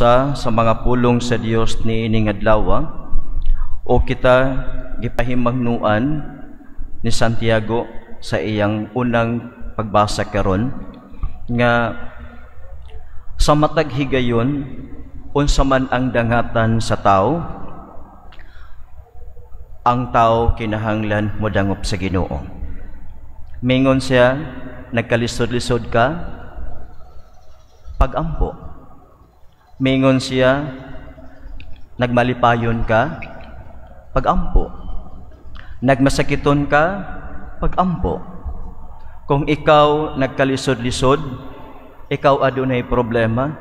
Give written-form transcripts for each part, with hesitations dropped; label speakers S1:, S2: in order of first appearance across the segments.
S1: usa sa mga pulong sa Dios niining adlaw o kita gipahimangnuan ni Santiago sa iyang unang pagbasa karon nga sa matag higayon unsa man ang dangatan sa tao, ang tao kinahanglan modangop sa Ginoo. Mingon siya, nagkalisod-lisod ka, pagampo. Mingon siya, nagmalipayon ka, pagampo. Nagmasakiton ka, pagampo. Kung ikaw nagkalisod-lisod, ikaw adunay problema,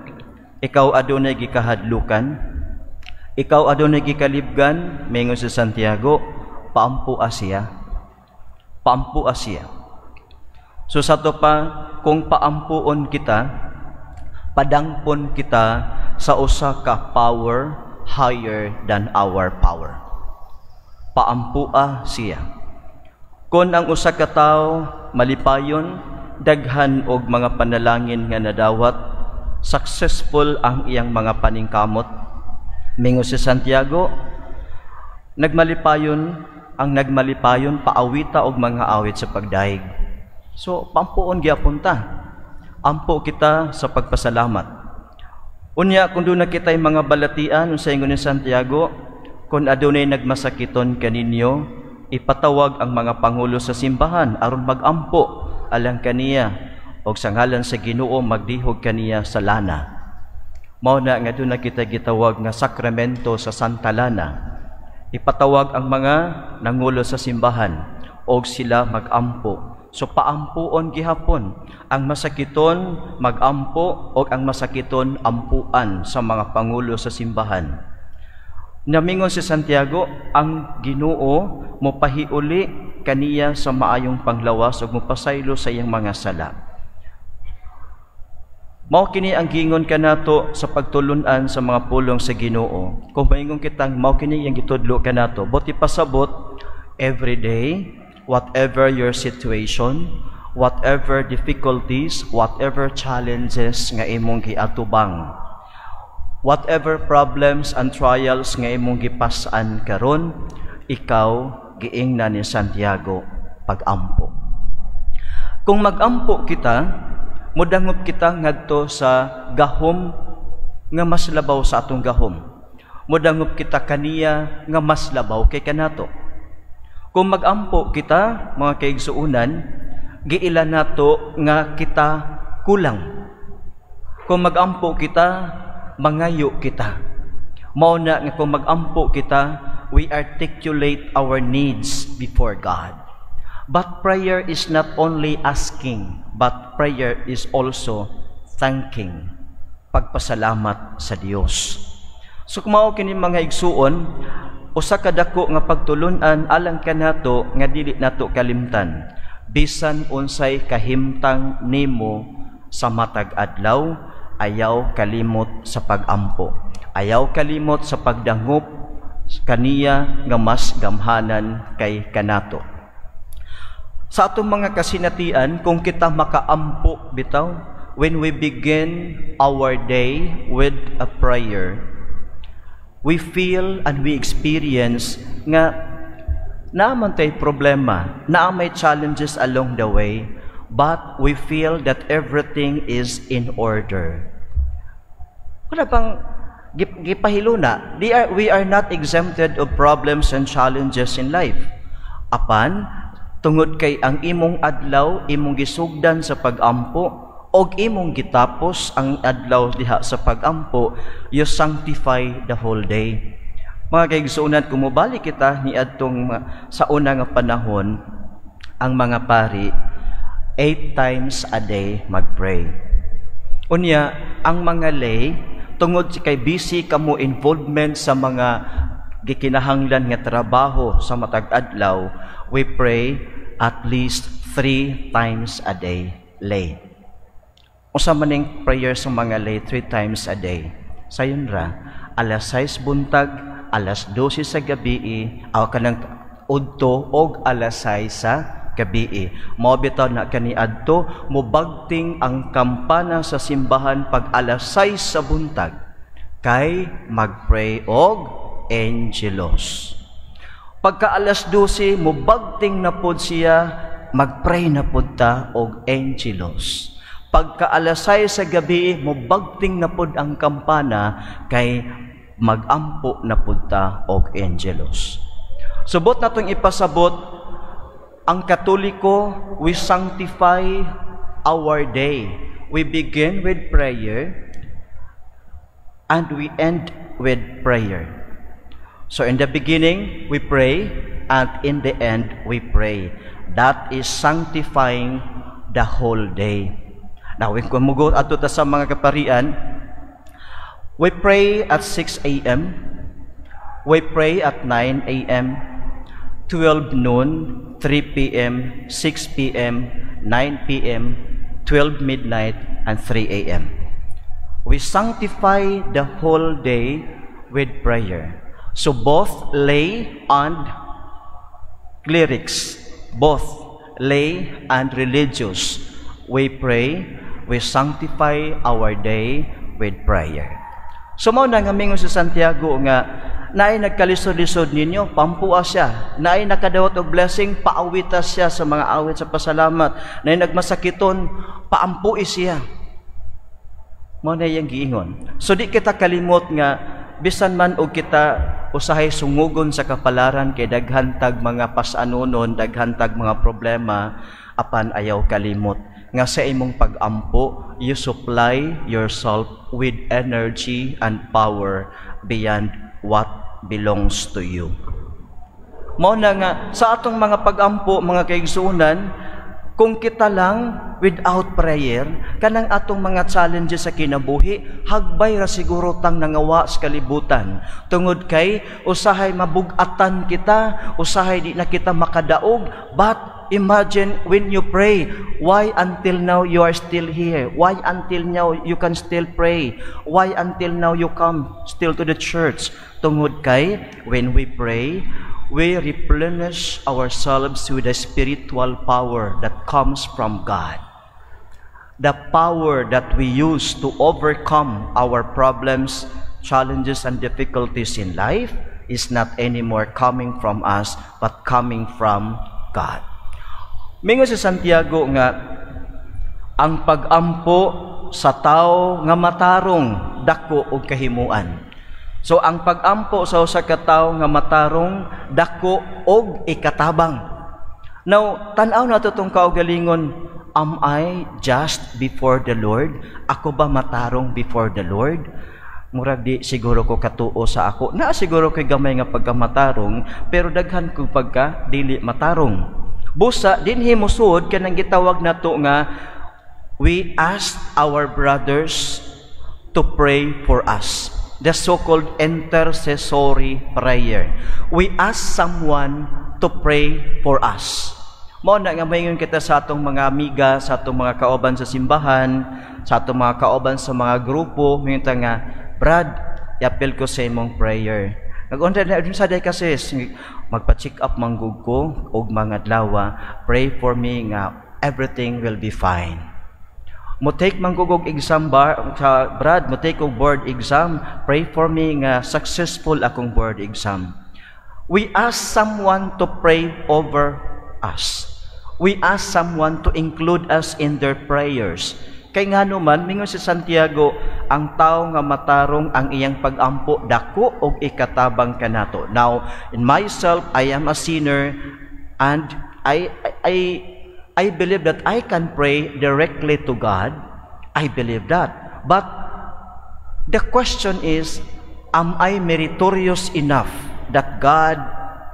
S1: ikaw adunay gikahadlukan, ikaw adunay gikalibgan, mingon si Santiago, paampo siya. Paampo siya. So sa to pa, kung paampuon kita, padangpon kita sa usa ka power higher than our power. Paampua siya. Kung ang usa ka tawo malipayon, daghan og mga panalangin nga nadawat, successful ang iyang mga paningkamot, mingon si Santiago, nagmalipayon, ang nagmalipayon paawita og mga awit sa pagdaig. So pampuon gyapon ta. Ampo kita sa pagpasalamat. Unya kun do na kitay mga balatian unsay ingon ni Santiago, kun adunay nagmasakiton kaninyo, ipatawag ang mga pangulo sa simbahan aron magampo alang kaniya og sa ngalan sa Ginoo magdihog kaniya sa lana. Mao na nga doon na kita gitawag nga sakramento sa Santa Lana. Ipatawag ang mga nangulo sa simbahan og sila magampo. So paampuon gihapon ang masakiton magampo og ang masakiton ampuan sa mga pangulo sa simbahan. Namingon si Santiago, ang Ginoo mopahiuli kaniya sa maayong panglawas ug mopasaylo sa iyang mga sala. Mao kini ang gingon kanato sa pagtulunan sa mga pulong sa Ginoo. Kung maingon kitang mao kini ang gitudlo kanato, buti pasabot every day, whatever your situation, whatever difficulties, whatever challenges nga imong giatubang, whatever problems and trials nga imong gipas-an karon, ikaw giingnan ni Santiago pagampo. Kung magampo kita, modangop kita ngadto sa gahom nga mas labaw sa atong gahom. Modangop kita kaniya nga mas labaw kay kanato. Kung magampo kita, mga kaigsuunan, giila nato nga kita kulang. Kung magampo kita, mangayo kita. Mao na nga kung magampo kita, we articulate our needs before God. But prayer is not only asking, but prayer is also thanking. Pagpasalamat sa Dios. So kung mao kini mga igsuon, usa ka dako nga pagtulunan alang kanato nga dili nato kalimtan. Bisan unsay kahimtang nimo sa matag adlaw, ayaw kalimot sa pagampo. Ayaw kalimot sa pagdangop kaniya nga mas gamhanan kay kanato. Sa atong mga kasinatian, kung kita makaampo bitaw, when we begin our day with a prayer, we feel and we experience nga naaman tay problema, naamay challenges along the way, but we feel that everything is in order. Wala bang gipahiluna? We are not exempted of problems and challenges in life. Apan, tungod kay ang imong adlaw, imong gisugdan sa pagampo, og imong gitapos ang adlaw diha sa pagampo, you sanctify the whole day. Mga kaigsuunan, kung mobalik kita ni adtong sa una nga panahon, ang mga pari 8 times a day magpray. Unya, ang mga lay, tungod kay busy kamo involvement sa mga gikinahanglan nga trabaho sa matag adlaw, we pray at least 3 times a day lay. Usa maning prayer sa mga lay 3 times a day. Sayon ra, alas 6 buntag, alas 12 sa gabi, aw kanang udto og alas 6 sa gabi. Mao bitaw na kaniadto mobagting ang kampana sa simbahan pag alas 6 sa buntag. kay magpray og angelos. Pagka alas 12, mubagting na pod siya, magpray na pod ta og angelos. Pagka alas 6 sa gabi, mubagting na pod ang kampana, kay magampo na pod ta og angelos. Subot natong ipasabot, ang Katoliko, we sanctify our day. We begin with prayer and we end with prayer. So in the beginning, we pray, and in the end, we pray. That is sanctifying the whole day. Now, when kumugot ato ta sa mga kaparian, we pray at 6 a.m., we pray at 9 a.m., 12 noon, 3 p.m., 6 p.m., 9 p.m., 12 midnight, and 3 a.m. We sanctify the whole day with prayer. So both lay and clerics, both lay and religious, we pray, we sanctify our day with prayer. So mao na nga mingon sa Santiago nga, naay nagkalisod-lisod ninyo, pampua siya. Naay nakadawat og blessing, paawitas siya sa mga awit sa pasalamat. Naay nagmasakiton, paampui siya. Mao na yang giingon. So di kita kalimot nga bisan man og kita usahay sungugon sa kapalaran kay daghantag mga pasanonon, daghantag mga problema, apan ayaw kalimot nga sa imong pag-ampo, you supply yourself with energy and power beyond what belongs to you. Mao na nga sa atong mga pag-ampo, mga kaigsunan, kung kita lang without prayer, kanang atong mga challenges sa kinabuhi, hagbay ra siguro tang nangawa sa kalibutan. Tungod kay usahay mabugatan kita, usahay di na kita makadaog, but imagine when you pray, why until now you are still here? Why until now you can still pray? Why until now you come still to the church? Tungod kay when we pray, we replenish ourselves with the spiritual power that comes from God. The power that we use to overcome our problems, challenges, and difficulties in life is not anymore coming from us, but coming from God. Mingon si Santiago nga, ang pag-ampo sa tao nga matarong, dako og kahimuan. So ang pag-ampo sa usa ka tawo nga matarong, dako og ikatabang. Now, tan-aw nato tong kaugalingon, am I just before the Lord? Ako ba matarong before the Lord? Murag di siguro ko katuo sa ako. Na siguro kay gamay nga pagkamatarong, pero daghan ko pagka dili matarong. Busa dinhi mosuod kanang gitawag nato nga, we ask our brothers to pray for us. The so-called intercessory prayer. We ask someone to pray for us. Mao na nga mayon kita sa atong mga amiga, sa atong mga kaoban sa simbahan, sa atong mga kaoban sa mga grupo, mayon ta nga, Brad, i-appeal ko sa imong prayer. Nag-under na sa day kasi magpa-check up manggug ko og mga adlaw, pray for me nga everything will be fine. Mo take manggugog exam Brad, mo take og board exam, pray for me nga successful akong board exam. We ask someone to pray over us. We ask someone to include us in their prayers. Kay ngano man mingon si Santiago, ang tawo nga matarong ang iyang pag-ampo, dako og ikatabang kanato. Now, in myself, I am a sinner, and I believe that I can pray directly to God. I believe that. But the question is, am I meritorious enough that God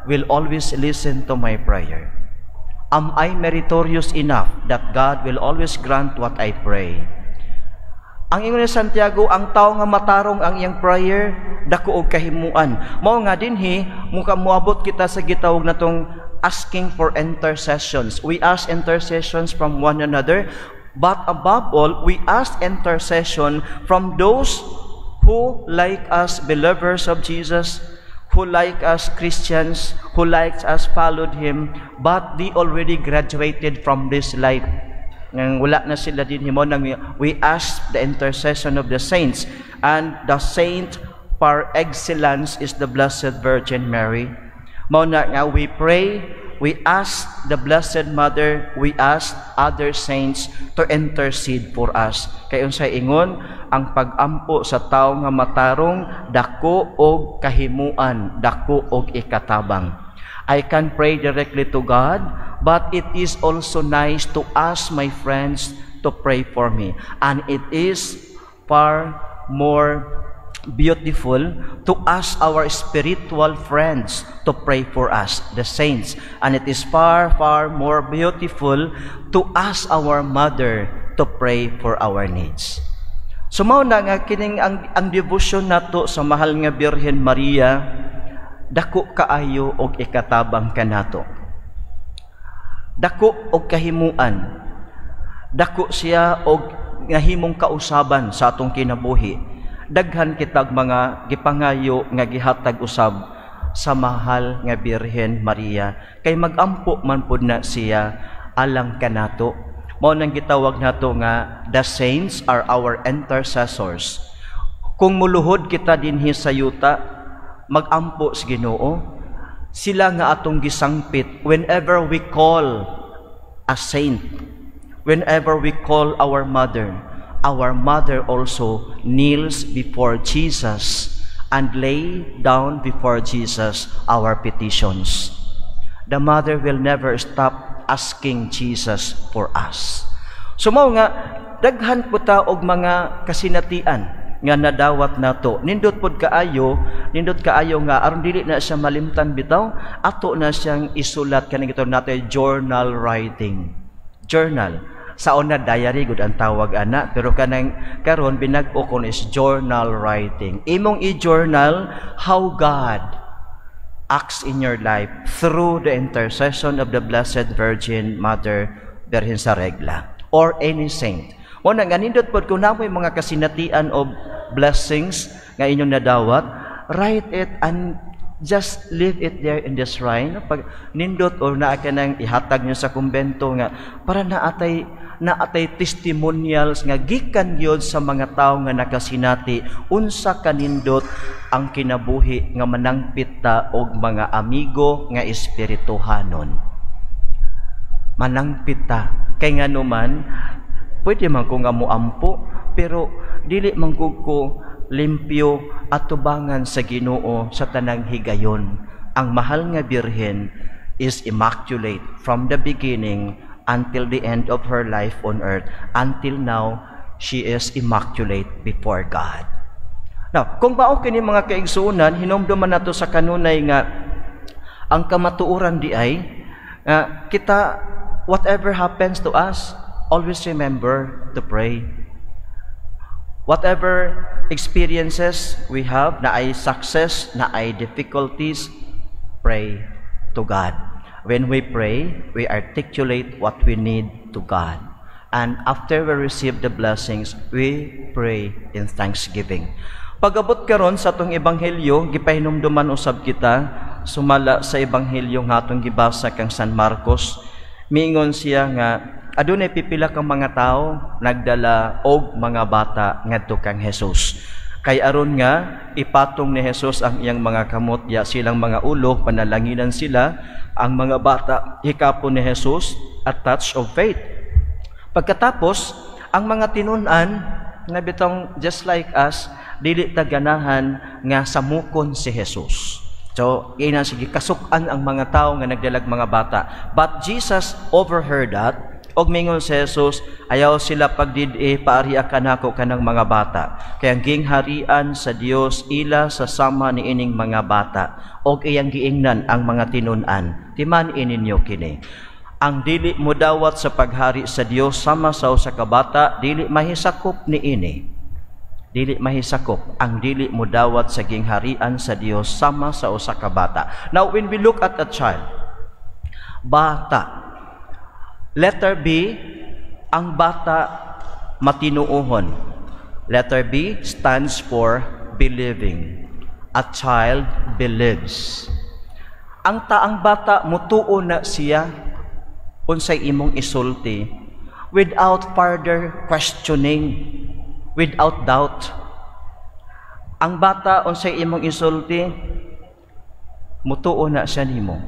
S1: will always listen to my prayer? Am I meritorious enough that God will always grant what I pray? Ang ingon ni Santiago, ang tao nga matarong ang iyang prayer, dako og kahimuan. Mao nga dinhi, muka moabot kita sa gitawag natong asking for intercessions. We ask intercessions from one another, but above all, we ask intercession from those who, like us, believers of Jesus, who like us, Christians, who like us, followed Him, but they already graduated from this life. Nang wala na sila din himo nang we ask the intercession of the saints. and the saint par excellence is the Blessed Virgin Mary. Mao na nga we pray, we ask the Blessed Mother, we ask other saints to intercede for us. Kay unsay ingon, ang pag-ampo sa tawo nga matarong dako og kahimuan, dako og ikatabang. I can pray directly to God, but it is also nice to ask my friends to pray for me. And it is far more beautiful to ask our spiritual friends to pray for us, the saints. And it is far, far more beautiful to ask our mother to pray for our needs. So mao na nga kining ang devotion nato sa mahal nga Birhen Maria, dako kaayo og ikatabang kanato. Dako og kahimuan. Dako siya og nga himong kausaban sa atong kinabuhi. Daghan kitag mga gipangayo nga gihatag usab sa mahal nga Birhen Maria, kay magampo man pud na siya alang kanato. Mao nang gitawag nato nga the saints are our intercessors. Kung muluhod kita dinhi sa yuta, magampo sa Ginoo, sila nga atong gisangpit whenever we call a saint, whenever we call our mother also kneels before Jesus and lay down before Jesus our petitions. The mother will never stop asking Jesus for us. So mao nga daghan po ta og mga kasinatian nga nadawat nato. Nindot pod kaayo nga aron dili na siya malimtan bitaw, ato na siyang isulat kaning ito nato journal writing. Journal. Sa una diary gud ang tawag ana, pero kanang karon binag-o kon is journal writing. Imong i-journal how God acts in your life through the intercession of the Blessed Virgin Mother Birhen sa Regla or any saint. O nang ganindot pod kung namoy mga kasinatian of blessings nga inyong nadawat, write it and just leave it there in the shrine. Pag nindot or naa ka nang ihatag nyo sa kumbento nga para naatay testimonials nga gikan gyud sa mga tawo nga nakasinati unsa kanindot ang kinabuhi nga manangpit ta og mga amigo nga espirituhanon. Manangpit ta kay nganuman pwede man ko nga moampo, pero dili man ko limpyo at tubangan sa Ginoo sa tanang higayon. Ang mahal nga Birhen is immaculate from the beginning until the end of her life on earth. Until now, she is immaculate before God. Now, kung bao kini mga kaigsuonan, hinumduman nato sa kanunay nga ang kamatuoran di ay kita, whatever happens to us, always remember to pray. Whatever experiences we have, na ay success, na ay difficulties, pray to God. When we pray, we articulate what we need to God. And after we receive the blessings, we pray in thanksgiving. Pag-abot karon sa atong ebanghelyo, gipahinumduman usab kita sumala sa ebanghelyo nga atong gibasa kang San Marcos. Miingon siya nga adunay pipila kang mga tao nagdala og mga bata ngadto kang Hesus. Kay aron nga ipatong ni Hesus ang iyang mga kamot, ya silang mga ulo, panalanginan sila. Ang mga bata hikapon ni Hesus a touch of faith. Pagkatapos, ang mga tinun-an nga bitong just like us, dili ta ganahan nga samukon si Hesus. So, ina sige kasukan ang mga tao nga nagdalag mga bata. But Jesus overheard that. Og mingon si Jesus, ayaw sila pagdidi paariya kanako kanang mga bata. Kaya ang gingharian sa Dios ila sa sama ni ining mga bata. Og iyang giingnan ang mga tinun-an. Timan ininyo kini. Ang dili mo dawat sa paghari sa Dios sama sa usa ka bata, dili mahisakop ni ini. Dili mahisakop ang dili mo dawat sa gingharian sa Dios sama sa usa ka bata. Now when we look at a child, bata, letter B, ang bata matinuohon. Letter B stands for believing. A child believes. Ang taang bata mutuo na siya unsay imong isulti without further questioning, without doubt. Ang bata unsay imong insulti, mutuo na siya nimo.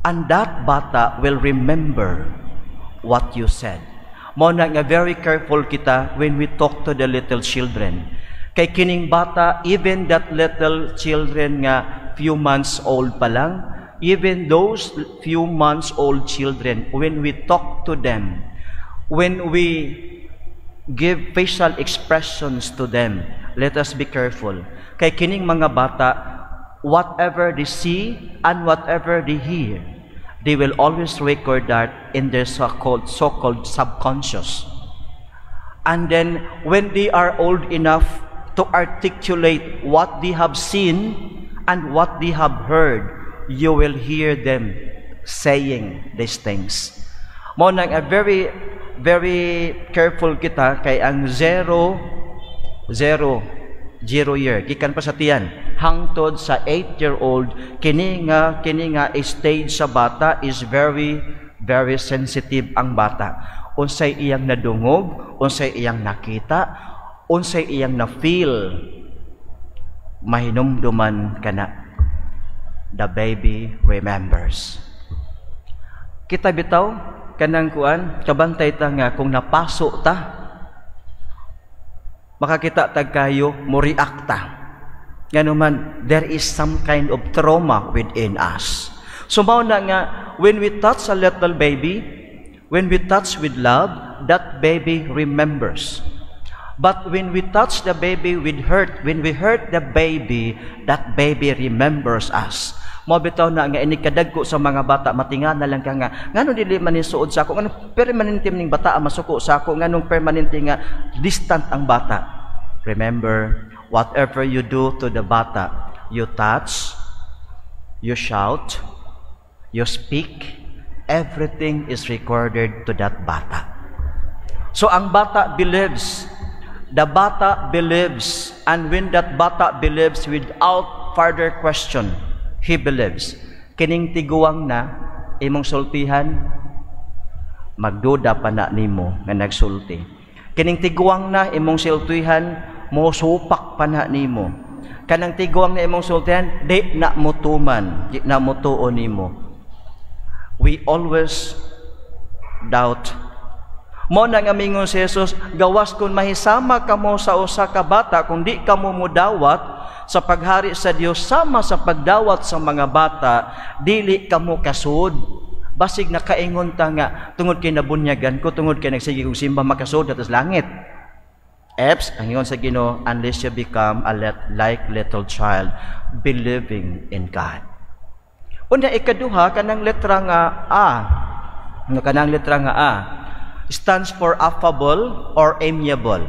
S1: And that bata will remember what you said. Mao na nga very careful kita when we talk to the little children. Kay kining bata, even that little children nga few months old pa lang, even those few months old children, when we talk to them, when we give facial expressions to them, let us be careful. Kay kining mga bata, whatever they see and whatever they hear, they will always record that in their so-called subconscious. And then, when they are old enough to articulate what they have seen and what they have heard, you will hear them saying these things. Mo nang a very, very careful kita kay ang 0 year, gikan pa sa tiyan, hangtod sa 8-year-old, kini nga stage sa bata is very, very sensitive ang bata. Unsay iyang nadungog, unsay iyang nakita, unsay iyang na-feel, mahinumduman ka na. The baby remembers. Kita bitaw, kanang kuan, kabantay ta nga, kung napaso ta, makakita tag kayo, mo react ta. Nga naman, there is some kind of trauma within us. So, mao na nga, when we touch a little baby, when we touch with love, that baby remembers. But when we touch the baby with hurt, when we hurt the baby, that baby remembers us. Mo bitaw na nga inikadagko sa mga bata, matinga na lang ka nga, nganong dili man ni suod sa ako, nganong permanente ning bata masuko sa ako, nganong permanente nga distant ang bata. Remember, whatever you do to the bata, you touch, you shout, you speak, everything is recorded to that bata. So ang bata believes, the bata believes, and when that bata believes without further question, he believes. Kining tiguang na imong sultihan, magduda pa na nimo nga nagsulti. Kining tiguang na imong sultihan, mo supak pa na nimo. Kanang tiguang na imong sultihan, di na mutuman, di na mutuo nimo. We always doubt. Mo nang amingon si Jesus, gawas kung mahisama ka mo sa usa ka bata, kung di ka mo mudawat sa paghari sa Dios sama sa pagdawat sa mga bata, dili ka mo kasud. Basig nakaingon ta nga, tungod kay nabunyagan ko, tungod kay nagsige kong simba makasud atas langit. Eps, ang ingon sa Ginoo, unless you become like little child, believing in God. Una ikaduha, kanang letra nga A. Kanang letra nga A stands for affable or amiable.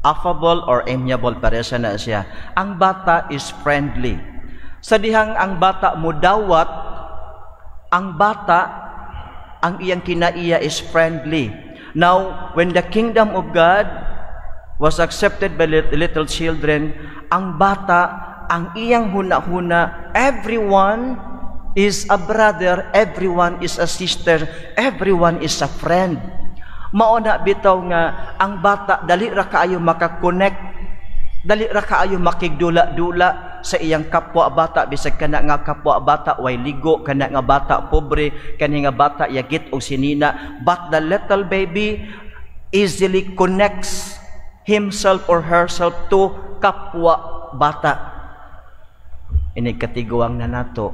S1: Affable or amiable, paresa na siya. Ang bata is friendly. Sa dihang ang bata mudawat, ang bata, ang iyang kinaiya is friendly. Now, when the kingdom of God was accepted by little children, ang bata, ang iyang huna-huna, everyone is a brother, everyone is a sister, everyone is a friend. Mauna bitaw nga ang bata dali ra kaayo makakonect, dali ra kaayo makigdula-dula sa iyang kapwa bata, bisag kana nga kapwa bata way ligo, kana nga bata pobre, kani nga bata yagit og sinina, but the little baby easily connects himself or herself to kapwa bata. Inig katiguang na nato,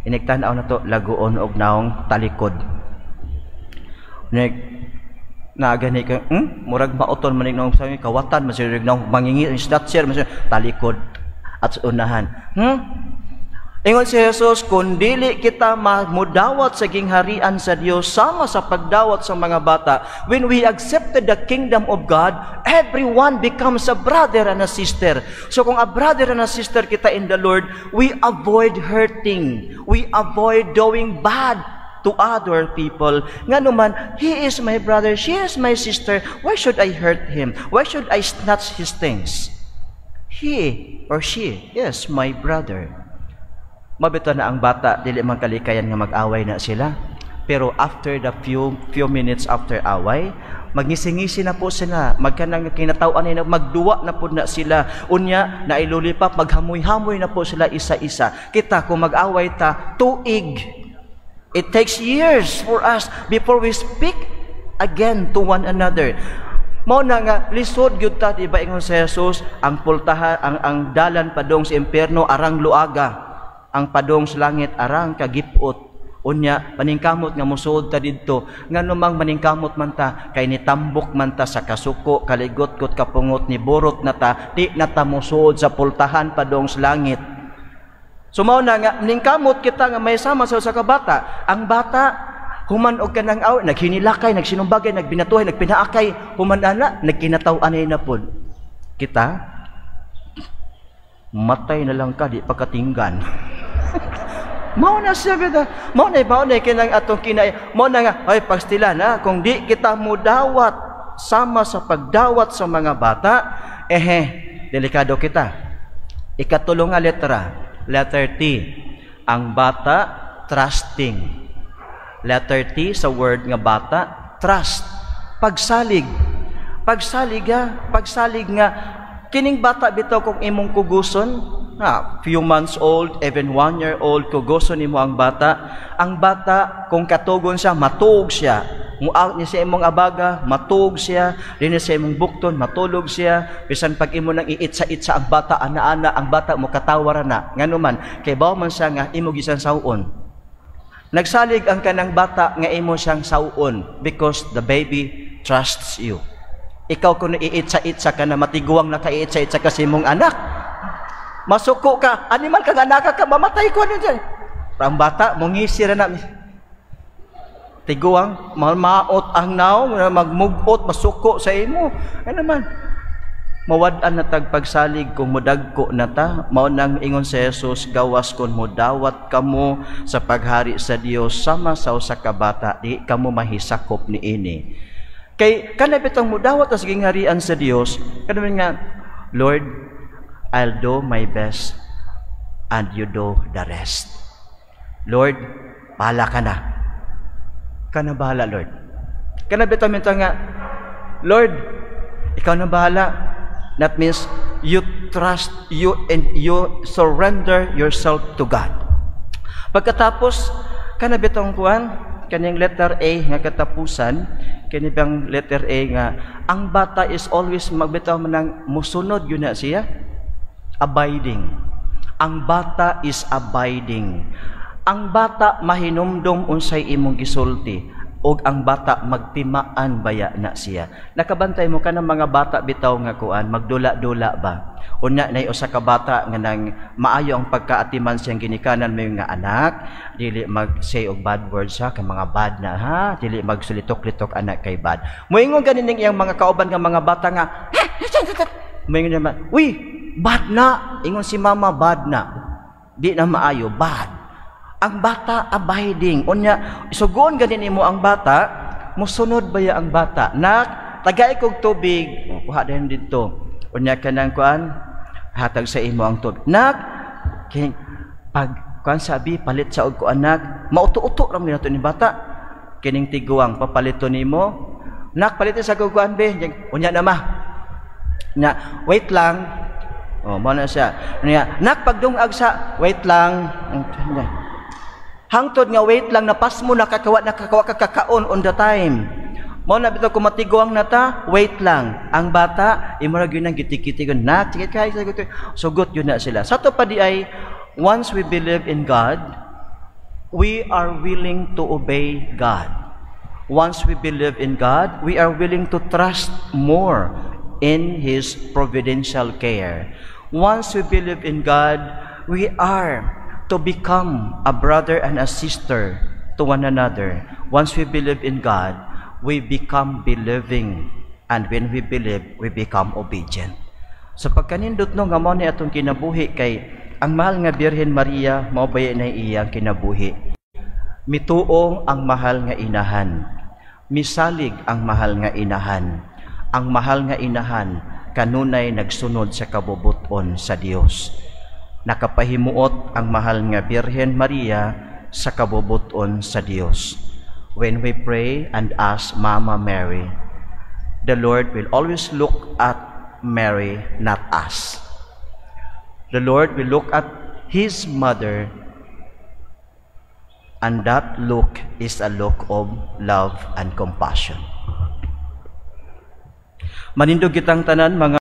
S1: inig tan-aw nato laguon og naong talikod. Inig gani ka, murag mauton manig nang sa kawatan, masirig nang mangingi snatcher, talikod at unahan. Ingon si Jesus, kung dili kita mudawat sa gingharian sa Dios sama sa pagdawat sa mga bata, when we accepted the kingdom of God, everyone becomes a brother and a sister. So kung a brother and a sister kita in the Lord, we avoid hurting, we avoid doing bad to other people. Nga naman, he is my brother, she is my sister, why should I hurt him? Why should I snatch his things? He or she is my brother. Mabito na ang bata, dili man kalikayan nga mag-away na sila. Pero after the few minutes after away, magngisi-ngisi na po sila, magkanang kinatawan na magduwa na po na sila, unya na ilulipap, maghamoy-hamoy na po sila isa-isa. Kita kung mag-away ta, tuig. It takes years for us before we speak again to one another. Mao na nga lisod gyud ta, diba ingon sa Jesus, ang pultahan, ang dalan padong sa impierno arang luaga, ang padong sa langit arang kagipot. Unya, maningkamot nga musuod ta didto, nga numang maningkamot man ta, kay nitambok man ta sa kasuko, kaligot-kot kapungot ni burot na ta, di na ta musuod sa pultahan padong sa langit. Sumaw na nga, maningkamot kita nga may sama sa kabata. Ang bata, human og kanang aw, naghinilakay, nagsinumbagay, nagbinatuhay, nagpinaakay, human ana, nagkinataw-anay na pod. Kita, matay na lang ka, di pagkatinggan. Mao na siya bida. Mao na kinang atong kinay. Mao na nga ay pagstila na kung di kita mudawat sama sa pagdawat sa mga bata, delikado kita. Ikatulo nga letra, letter T. Ang bata trusting. Letter T sa word nga bata, trust. Pagsalig. Pagsalig nga kining bata bitaw kung imong kuguson, few months old, even 1 year old, kuguson nimo ang bata. Ang bata, kung katugon siya, matug siya. Muaw niya sa imong abaga, matug siya. Rin sa imong bukton, matulog siya. Bisan pag imo nang iitsa-itsa ang bata, ana-ana, ang bata mo katawara na. Nganuman, kay baw man siya nga imo gisan sawon. Nagsalig ang kanang bata nga imo siyang sawon because the baby trusts you. Ikaw kung iitsa-itsa ka na, matiguang na ka-iitsa-itsa ka sa imong anak, masuko ka, animal ka, anak ka, mamatay ko ano dyan. Ang bata, mungisi na namin. Tiguang, maot ang naw, magmugot, masuko sa imo. Ano naman? Mawadaan na tagpagsalig kung mudagko na ta. Mao nang ingon sa Jesus, gawas kung mudawat kamo sa paghari sa Dios sama sa usa ka bata, di kamo mahisakop ni ini. Kay kanabitang mudawat sa gingharian sa Dios, kanaman nga, Lord, I'll do my best and you do the rest. Lord, bahala ka na. Kana bahala, Lord. Kana bitaw nga, Lord, ikaw na bahala. That means you trust you and you surrender yourself to God. Pagkatapos, kana bitaw kuan, kanyang letter A nga katapusan, kanibang letter A nga, ang bata is always magbitaw manang musunod yun na siya. Abiding. Ang bata is abiding. Ang bata mahinumdom unsay imong gisulti, og ang bata magtimaan baya na siya. Nakabantay mo ka ng mga bata bitaw nga kuan, magdula-dula ba? Unya nay usa ka bata nga nang maayo ang pagkaatiman siyang ginikanan mo nga anak, dili mag-say og bad words ha, kay mga bad na ha, dili magsulitok-litok anak kay bad. Moingon ganin iyang mga kauban nga mga bata nga, moingon naman, uy, bad na. Ingon si mama, bad na. Di na maayo, bad. Ang bata, abiding. Unya, isugon ganin mo ang bata, musunod baya ang bata. Nak, tagay kog tubig. Kuha din dito. Unya ka nang kuan, hatag sa imo ang tubig. Nak, pag kuan sabi, palit sa og ko anak, mauto-uto ram ginato ni bata. Kining tiguang, papalito nimo. Nak, palitin sa kuan be. Unya na ma. Nya, wait lang. Mao na siya. Nak, pagdungag sa, wait lang. Hangtod nga wait lang, napas mo, nakakawa kakakaon on the time. Mao na bitaw kung matiguang na ta, wait lang. Ang bata, imurag yun ang gitikitigon. Nak, tikit kayo, sugot yun na sila. Sa to pa di ay, once we believe in God, we are willing to obey God. Once we believe in God, we are willing to trust more in His providential care. Once we believe in God, we are to become a brother and a sister to one another. Once we believe in God, we become believing. And when we believe, we become obedient. So pagkanindot no nga mao ni atong kinabuhi kay ang mahal nga Birhen Maria mao baya na iyang kinabuhi. Mituong ang mahal nga inahan. Misalig ang mahal nga inahan. Ang mahal nga inahan kanunay nagsunod sa kabubuton sa Dios. Nakapahimuot ang mahal nga Birhen Maria sa kabubuton sa Dios. when we pray and ask Mama Mary, the Lord will always look at Mary, not us. The Lord will look at His mother, and that look is a look of love and compassion. Manindog kitang tanan mga